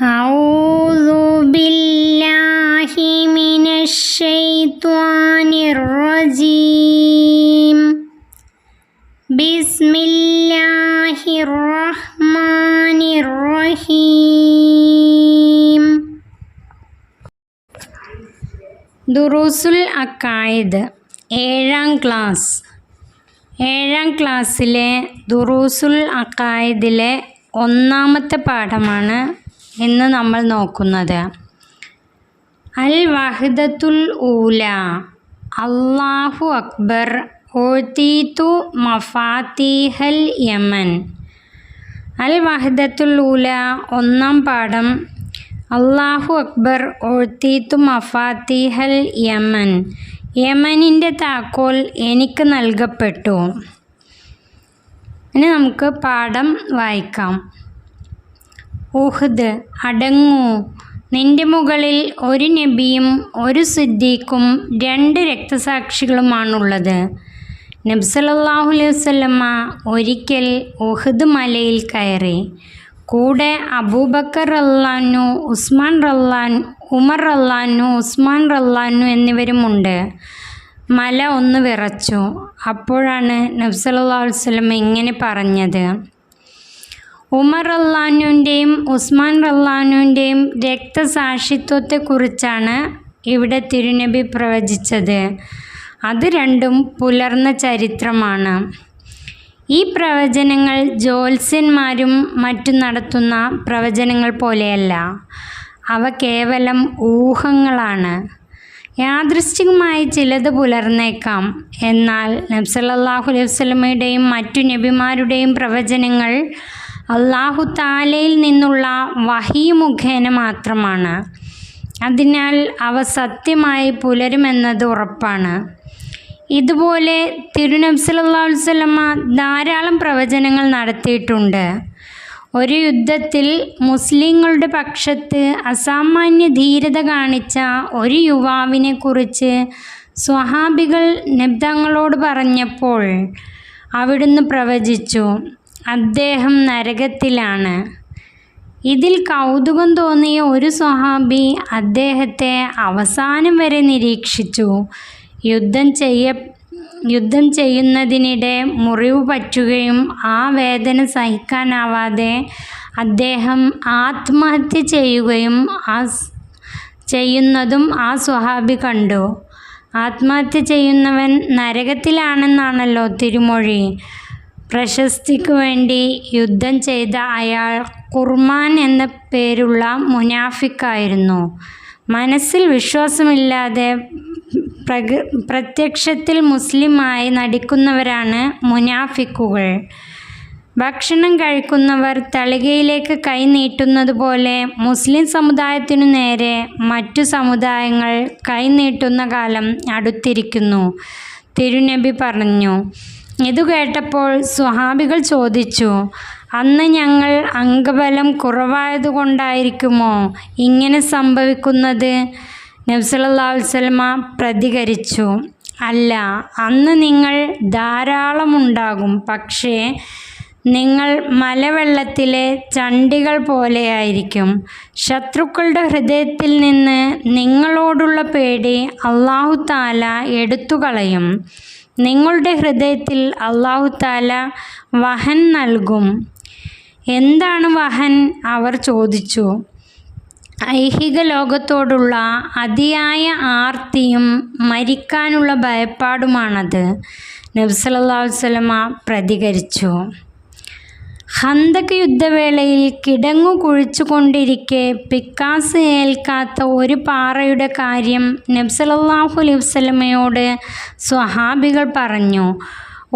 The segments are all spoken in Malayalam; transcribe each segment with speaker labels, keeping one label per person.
Speaker 1: أعوذ بالله من الشيطان الرجيم بسم الله الرحمن الرحيم ദുറൂസുൽ അക്കായിദ് ഏഴാം ക്ലാസ്സിലെ ദുറൂസുൽ അക്കായിദിലെ ഒന്നാമത്തെ പാഠമാണ് ഇന്ന് നമ്മൾ നോക്കുന്നത്. അൽ വഹ്ദത്തുൽ ഊല അല്ലാഹു അക്ബർ ഓതീതു മഫാത്തിഹൽ യമൻ. അൽ വഹ്ദത്തുൽ ഊല ഒന്നാം പാഠം. അല്ലാഹു അക്ബർ ഓതീതു മഫാത്തിഹൽ യമൻ. യമനിൻ്റെ താക്കോൽ എനിക്ക് നൽകപ്പെട്ടു. ഇനി നമുക്ക് പാഠം വായിക്കാം. ഉഹ്ദ്, അടങ്ങൂ, നിന്റെ മുകളിൽ ഒരു നബിയും ഒരു സിദ്ദീഖും 2 രക്തസാക്ഷികളുമാണുള്ളത്. നബി സല്ലല്ലാഹു അലൈഹി വസല്ലമ ഒരിക്കൽ ഉഹ്ദ് മലയിൽ കയറി. കൂടെ അബൂബക്കർ റളിയല്ലാഹു, ഉസ്മാൻ റളിയല്ലാഹു, ഉമർ റളിയല്ലാഹു, ഉസ്മാൻ റളിയല്ലാഹു എന്നിവരുമുണ്ട്. മല ഒന്ന് വിറച്ചു. അപ്പോഴാണ് നബി സല്ലല്ലാഹു അലൈഹി വസല്ലമ ഇങ്ങനെ പറഞ്ഞത്: ഉമർ റളിയല്ലാഹുവിൻ്റെയും ഉസ്മാൻ റളിയല്ലാഹുവിൻ്റെയും രക്തസാക്ഷിത്വത്തെക്കുറിച്ചാണ് ഇവിടെ തിരുനബി പ്രവചിച്ചത്. അത് രണ്ടും പുലർന്ന ചരിത്രമാണ്. ഈ പ്രവചനങ്ങൾ ജ്യോത്സ്യന്മാരും മറ്റും നടത്തുന്ന പ്രവചനങ്ങൾ പോലെയല്ല. അവ കേവലം ഊഹങ്ങളാണ്. യാദൃശ്ചികമായി ചിലത് പുലർന്നേക്കാം. എന്നാൽ നബി സല്ലല്ലാഹു അലൈഹി വസല്ലമയുടെയും മറ്റു നബിമാരുടെയും പ്രവചനങ്ങൾ അല്ലാഹു തആലയിൽ നിന്നുള്ള വഹി മുഖേന മാത്രമാണ്. അതിനാൽ അവ സത്യമായി പുലരുമെന്നത് ഉറപ്പാണ്. ഇതുപോലെ തിരുനബി സല്ലല്ലാഹു അലൈഹി വസല്ലമ ധാരാളം പ്രവചനങ്ങൾ നടത്തിയിട്ടുണ്ട്. ഒരു യുദ്ധത്തിൽ മുസ്ലിങ്ങളുടെ പക്ഷത്ത് അസാമാന്യ ധീരത കാണിച്ച ഒരു യുവാവിനെ കുറിച്ച് സ്വഹാബികൾ നബി തങ്ങളോട് പറഞ്ഞപ്പോൾ അവിടുന്ന് പ്രവചിച്ചു: അദ്ദേഹം നരകത്തിലാണ്. ഇതിൽ കൗതുകം തോന്നിയ ഒരു സ്വഹാബി അദ്ദേഹത്തെ അവസാനം വരെ നിരീക്ഷിച്ചു. യുദ്ധം ചെയ്യുന്നതിനിടെ മുറിവ് പറ്റുകയും ആ വേദന സഹിക്കാനാവാതെ അദ്ദേഹം ആത്മഹത്യ ചെയ്യുന്നതും ആ സ്വഹാബി കണ്ടു. ആത്മഹത്യ ചെയ്യുന്നവൻ നരകത്തിലാണെന്നാണല്ലോ തിരുമൊഴി. പ്രശസ്തിക്ക് വേണ്ടി യുദ്ധം ചെയ്ത അയാൾ ഖുർമാൻ എന്ന പേരുള്ള മുനാഫിക്കായിരുന്നു. മനസ്സിൽ വിശ്വാസമില്ലാതെ പ്രത്യക്ഷത്തിൽ മുസ്ലിമായി നടിക്കുന്നവരാണ് മുനാഫിക്കുകൾ. ഭക്ഷണം കഴിക്കുന്നവർ തളികയിലേക്ക് കൈ നീട്ടുന്നത് പോലെ മുസ്ലിം സമുദായത്തിനു നേരെ മറ്റു സമുദായങ്ങൾ കൈ നീട്ടുന്ന കാലം അടുത്തിരിക്കുന്നു, തിരുനബി പറഞ്ഞു. ഇതു കേട്ടപ്പോൾ സ്വഹാബികൾ ചോദിച്ചു: അന്ന് ഞങ്ങൾ അംഗബലം കുറവായതുകൊണ്ടായിരിക്കുമോ ഇങ്ങനെ സംഭവിക്കുന്നത്? നബി സല്ലല്ലാഹു അലൈഹി വസല്ലമ പ്രതികരിച്ചു: അല്ല, അന്ന് നിങ്ങൾ ധാരാളമുണ്ടാകും. പക്ഷേ നിങ്ങൾ മലവെള്ളത്തിലെ ചണ്ടികൾ പോലെയായിരിക്കും. ശത്രുക്കളുടെ ഹൃദയത്തിൽ നിന്ന് നിങ്ങളോടുള്ള പേടി അല്ലാഹു തആല എടുത്തുകളയും. നിങ്ങളുടെ ഹൃദയത്തിൽ അല്ലാഹു തആല വഹൻ നൽകും. എന്താണ് വഹൻ? അവർ ചോദിച്ചു. ഐഹിക ലോകത്തോടുള്ള അതിയായ ആർത്തിയും മരിക്കാനുള്ള ഭയപ്പാടുമാണത്, നബി സല്ലല്ലാഹു അലൈഹി വസല്ലമ പ്രതികരിച്ചു. ഖന്തക് യുദ്ധവേളയിൽ കിടങ്ങു കുഴിച്ചുകൊണ്ടിരിക്കെ പിക്കാസ് ഏൽക്കാത്ത ഒരു പാറയുടെ കാര്യം നബി സല്ലല്ലാഹു അലൈഹി വസല്ലമയോട് സ്വഹാബികൾ പറഞ്ഞു.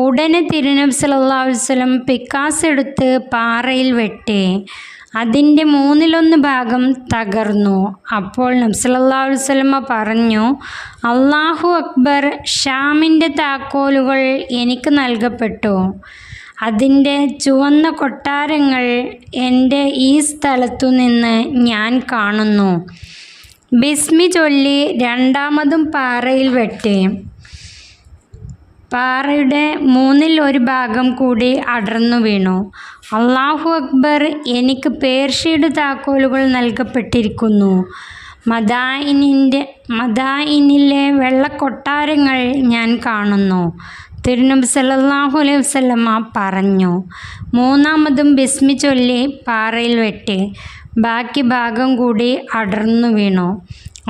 Speaker 1: ഉടനെ തിരുനബി സല്ലല്ലാഹു അലൈഹി വസല്ലം പിക്കാസ് എടുത്ത് പാറയിൽ വെട്ടി. അതിൻ്റെ 1/3 ഭാഗം തകർന്നു. അപ്പോൾ നബി സല്ലല്ലാഹു അലൈഹി വസല്ലമ പറഞ്ഞു: അല്ലാഹു അക്ബർ, ഷാമിൻ്റെ താക്കോലുകൾ എനിക്ക് നൽകപ്പെട്ടു. അതിൻ്റെ ചുവന്ന കൊട്ടാരങ്ങൾ എൻ്റെ ഈ സ്ഥലത്തു നിന്ന് ഞാൻ കാണുന്നു. ബിസ്മി ചൊല്ലി രണ്ടാമതും പാറയിൽ വെട്ടി. പാറയുടെ 1/3 കൂടി അടർന്നു വീണു. അല്ലാഹു അക്ബർ, എനിക്ക് പേർഷ്യയുടെ താക്കോലുകൾ നൽകപ്പെട്ടിരിക്കുന്നു. മദായിനിലെ വെള്ളക്കൊട്ടാരങ്ങൾ ഞാൻ കാണുന്നു. തിരുനബി സല്ലല്ലാഹു അലൈഹി വസല്ലമ പറഞ്ഞു. മൂന്നാമതും ബിസ്മി ചൊല്ലി പാറയിൽ വെട്ടി. ബാക്കി ഭാഗം കൂടി അടർന്നു വീണു.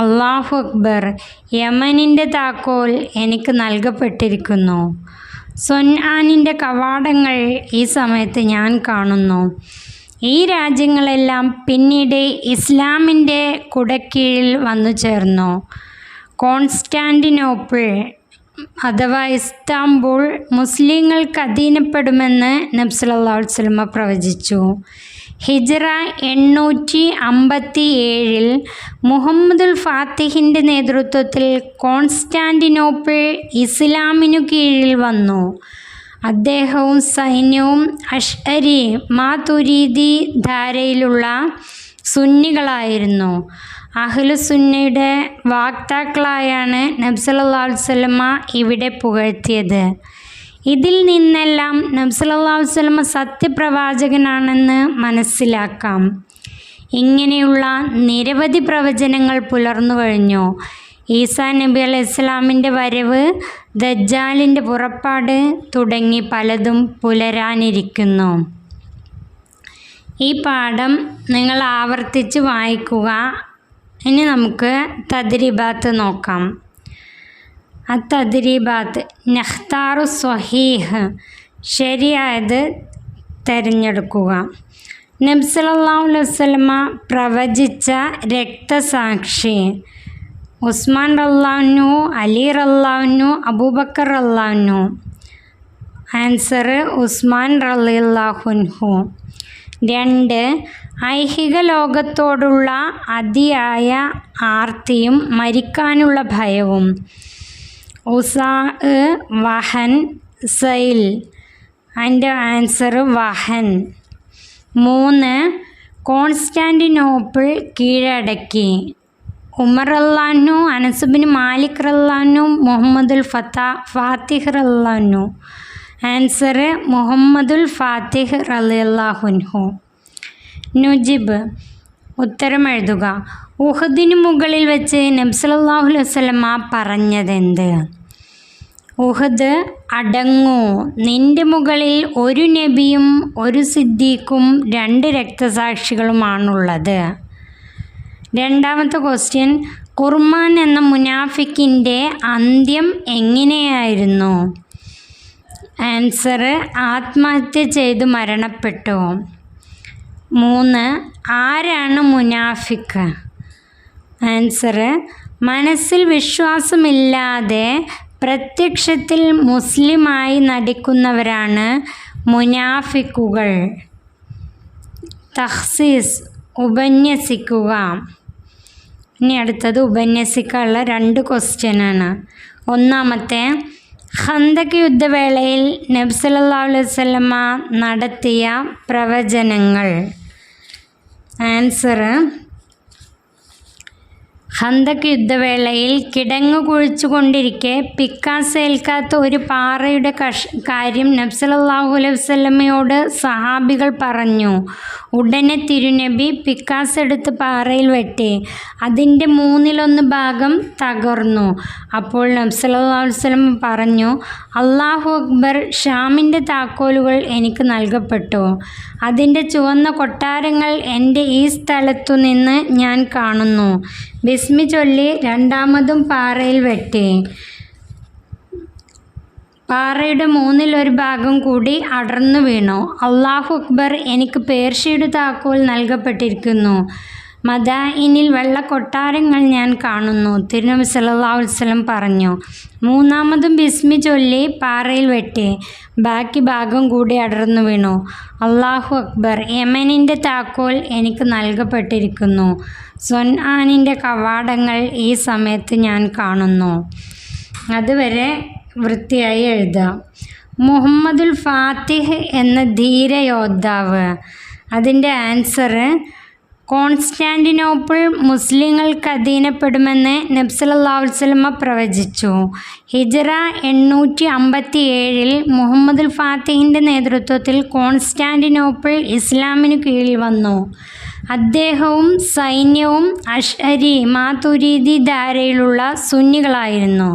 Speaker 1: അല്ലാഹു അക്ബർ, യമനിൻ്റെ താക്കോൽ എനിക്ക് നൽകപ്പെട്ടിരിക്കുന്നു. സൊൻആനിൻ്റെ കവാടങ്ങൾ ഈ സമയത്ത് ഞാൻ കാണുന്നു. ഈ രാജ്യങ്ങളെല്ലാം പിന്നീട് ഇസ്ലാമിൻ്റെ കുടക്കീഴിൽ വന്നു ചേർന്നു. കോൺസ്റ്റാന്റിനോപ്പിൾ അഥവാ ഇസ്താംബൂൾ മുസ്ലിങ്ങൾക്ക് അധീനപ്പെടുമെന്ന് നബി സല്ലല്ലാഹു അലൈഹി വസല്ലമ പ്രവചിച്ചു. ഹിജ്റ 857 മുഹമ്മദുൽ ഫാത്തിഹിൻ്റെ നേതൃത്വത്തിൽ കോൺസ്റ്റാന്റിനോപ്പിൾ ഇസ്ലാമിനു കീഴിൽ വന്നു. അദ്ദേഹവും സൈന്യവും അഷ്അരി മാതുരീദി ധാരയിലുള്ള സുന്നികളായിരുന്നു. അഹ്ലുസുന്നയുടെ വാക്താക്കളായാണ് നബി സല്ലല്ലാഹു അലൈഹി വസല്ലമ ഇവിടെ പുകഴ്ത്തിയത്. ഇതിൽ നിന്നെല്ലാം നബി സല്ലല്ലാഹു അലൈഹി വസല്ലമ സത്യപ്രവാചകനാണെന്ന് മനസ്സിലാക്കാം. ഇങ്ങനെയുള്ള നിരവധി പ്രവചനങ്ങൾ പുലർന്നു കഴിഞ്ഞു. ഈസാ നബി അലൈഹി ഇസ്ലാമിൻ്റെ വരവ്, ദജ്ജാലിൻ്റെ പുറപ്പാട് തുടങ്ങി പലതും പുലരാനിരിക്കുന്നു. ഈ പാഠം നിങ്ങൾ ആവർത്തിച്ച് വായിക്കുക. ഇനി നമുക്ക് തദ്രീബാത്ത് നോക്കാം. തദ്രീബാത്ത്: നഖ്താറു സ്വഹീഹ്, ശരിയായത് തിരഞ്ഞെടുക്കുക. നബി സല്ലല്ലാഹു അലൈഹി വസല്ലമ പ്രവചിച്ച രക്തസാക്ഷി: ഉസ്മാൻ റളിയല്ലാഹു അൻഹു, അലി റളിയല്ലാഹു അൻഹു, അബൂബക്കർ റളിയല്ലാഹു അൻഹു. ആൻസർ ഉസ്മാൻ റളിയല്ലാഹു അൻഹു. 2. ഐഹിക ലോകത്തോടുള്ള അതിയായ ആർത്തിയും മരിക്കാനുള്ള ഭയവും. ഉസാ, വഹൻ, സൈൽ. അതിൻ്റെ ആൻസർ വഹൻ. 3. കോൺസ്റ്റാന്റിനോപ്പിൾ കീഴടക്കി. ഉമർ റളിയല്ലാഹു അൻഹു, അനസ് ബിൻ മാലിക് റളിയല്ലാഹു അൻഹു, മുഹമ്മദുൽ ഫാത്തിഹ് റളിയല്ലാഹു അൻഹു. ആൻസർ മുഹമ്മദുൽ ഫാത്തിഹ് റളിയല്ലാഹു അൻഹു. നുജിബ്, ഉത്തരം എഴുതുക. ഉഹദിന് മുകളിൽ വെച്ച് നബി സല്ലല്ലാഹു അലൈഹി വസല്ലമ പറഞ്ഞതെന്ത്? ഉഹദ്, അടങ്ങൂ, നിന്റെ മുകളിൽ ഒരു നബിയും ഒരു സിദ്ദീഖും 2 രക്തസാക്ഷികളുമാണുള്ളത്. രണ്ടാമത്തെ ക്വസ്റ്റ്യൻ: ഖുർമാൻ എന്ന മുനാഫിക്കിൻ്റെ അന്ത്യം എങ്ങനെയായിരുന്നു? ആൻസർ ആത്മഹത്യ ചെയ്ത് മരണപ്പെട്ടു. 3. ആരാണ് മുനാഫിക്ക്? ആൻസർ മനസ്സിൽ വിശ്വാസമില്ലാതെ പ്രത്യക്ഷത്തിൽ മുസ്ലിമായി നടിക്കുന്നവരാണ് മുനാഫിക്കുകൾ. തഖ്സീസ്, ഉപന്യസിക്കുക. ഇനി അടുത്തത് ഉപന്യസിക്കാനുള്ള 2 ക്വസ്റ്റ്യനാണ്. ഒന്നാമത്തെ: ഖന്തക് യുദ്ധവേളയിൽ നബി സല്ലല്ലാഹു അലൈഹി വസല്ലമ നടത്തിയ പ്രവചനങ്ങൾ. ആൻസർ ഖന്തക് യുദ്ധവേളയിൽ കിടങ്ങു കുഴിച്ചുകൊണ്ടിരിക്കെ പിക്കാസേൽക്കാത്ത ഒരു പാറയുടെ കാര്യം നബി സല്ലല്ലാഹു അലൈഹി വസല്ലമയോട് സഹാബികൾ പറഞ്ഞു. ഉടനെ തിരുനബി പിക്കാസ് എടുത്ത് പാറയിൽ വെട്ടി. അതിൻ്റെ 1/3 ഭാഗം തകർന്നു. അപ്പോൾ നബി സല്ലല്ലാഹു അലൈഹി വസല്ലമ പറഞ്ഞു: അല്ലാഹു അക്ബർ, ഷാമിൻ്റെ താക്കോലുകൾ എനിക്ക് നൽകപ്പെട്ടു. അതിൻ്റെ ചുവന്ന കൊട്ടാരങ്ങൾ എൻ്റെ ഈ സ്ഥലത്തു നിന്ന് ഞാൻ കാണുന്നു. ബിസ്മി ചൊല്ലി രണ്ടാമതും പാറയിൽ വെട്ടി. പാറയുടെ 1/3 ഭാഗം കൂടി അടർന്നു വീണു. അല്ലാഹു അക്ബർ, എനിക്ക് പേർഷ്യയുടെ താക്കോൽ നൽകപ്പെട്ടിരിക്കുന്നു. മദായിനിൽ വെള്ളക്കൊട്ടാരങ്ങൾ ഞാൻ കാണുന്നു. തിരുനബി സല്ലല്ലാഹു അലൈഹി വസല്ലം പറഞ്ഞു. മൂന്നാമതും ബിസ്മി ചൊല്ലി പാറയിൽ വെട്ടി. ബാക്കി ഭാഗം കൂടി അടർന്നു വീണു. അല്ലാഹു അക്ബർ, യമനിൻ്റെ താക്കോൽ എനിക്ക് നൽകപ്പെട്ടിരിക്കുന്നു. സൊൻആനിൻ്റെ കവാടങ്ങൾ ഈ സമയത്ത് ഞാൻ കാണുന്നു. അതുവരെ വൃത്തിയായി എഴുതാം. മുഹമ്മദുൽ ഫാത്തിഹ് എന്ന ധീര യോദ്ധാവ്. അതിൻ്റെ ആൻസർ കോൺസ്റ്റാന്റിനോപ്പിൾ മുസ്ലിങ്ങൾക്ക് അധീനപ്പെടുമെന്ന് നബി സല്ലല്ലാഹു അലൈഹി വസല്ലമ പ്രവചിച്ചു. ഹിജ്റ 857 മുഹമ്മദുൽ ഫാത്തിഹിൻ്റെ നേതൃത്വത്തിൽ കോൺസ്റ്റാന്റിനോപ്പിൾ ഇസ്ലാമിനു കീഴിൽ വന്നു. അദ്ദേഹവും സൈന്യവും അശ്അരി മാതുരീദി ധാരയിലുള്ള സുന്നികളായിരുന്നു.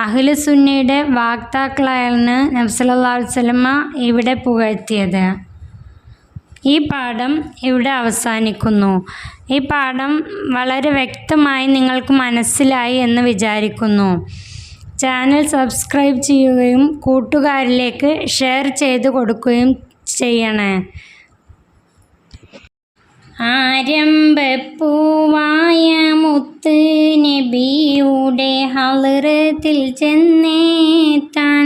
Speaker 1: അഹ്ലു സുന്നയുടെ വക്താക്കളായാണ് നബി സല്ലല്ലാഹു അലൈഹി വസല്ലമ ഇവിടെ പുകഴ്ത്തിയത്. ഈ പാഠം ഇവിടെ അവസാനിക്കുന്നു. ഈ പാഠം വളരെ വ്യക്തമായി നിങ്ങൾക്ക് മനസ്സിലായി എന്ന് വിചാരിക്കുന്നു. ചാനൽ സബ്സ്ക്രൈബ് ചെയ്യുകയും കൂട്ടുകാരിലേക്ക് ഷെയർ ചെയ്ത് കൊടുക്കുകയും ചെയ്യണേ. ആരംഭപ്പൂവായ മുത്ത് നബിയുടെ ഹളറത്തിൽ ചെന്നെത്താൻ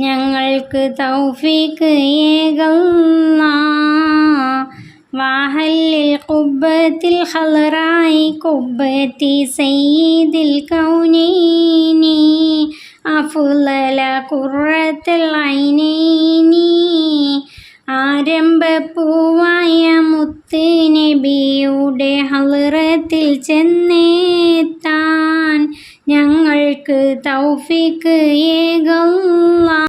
Speaker 1: ഞങ്ങൾക്ക് തൗഫീഖ് ഏകല്ലാ. വാഹല്ലിൽ ഖുബ്ബത്തിൽ ഖളറായി ഖുബ്ബത്തി സയ്യിദിൽ കൗനൈനി അഫ്ളല ഖുർറത്തുൽ ഐനൈനി. ആരംഭപ്പൂവായ മുത്ത് നബിയുടെ ഹളറത്തിൽ ചെന്നെത്താൻ ഞങ്ങൾക്ക് തൗഫീഖ് ഏകല്ലാ.